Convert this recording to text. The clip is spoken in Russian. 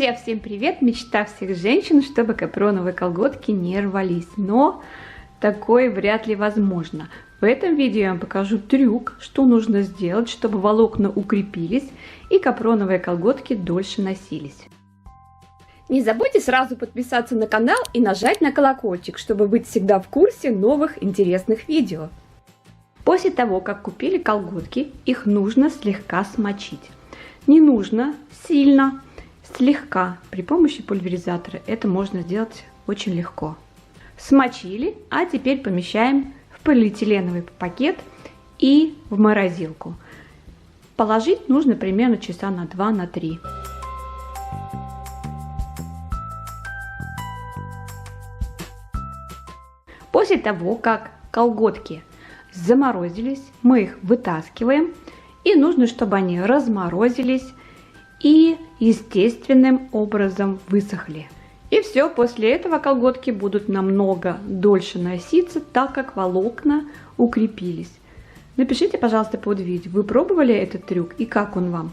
Друзья, всем привет! Мечта всех женщин, чтобы капроновые колготки не рвались, но такое вряд ли возможно. В этом видео я вам покажу трюк, что нужно сделать, чтобы волокна укрепились и капроновые колготки дольше носились. Не забудьте сразу подписаться на канал и нажать на колокольчик, чтобы быть всегда в курсе новых интересных видео. После того, как купили колготки, их нужно слегка смочить. Не нужно сильно, слегка. При помощи пульверизатора это можно сделать очень легко. Смочили, а теперь помещаем в полиэтиленовый пакет и в морозилку. Положить нужно примерно часа на 2-3. После того, как колготки заморозились, мы их вытаскиваем, и нужно, чтобы они разморозились и естественным образом высохли. И все, после этого колготки будут намного дольше носиться, так как волокна укрепились. Напишите, пожалуйста, под видео, вы пробовали этот трюк и как он вам?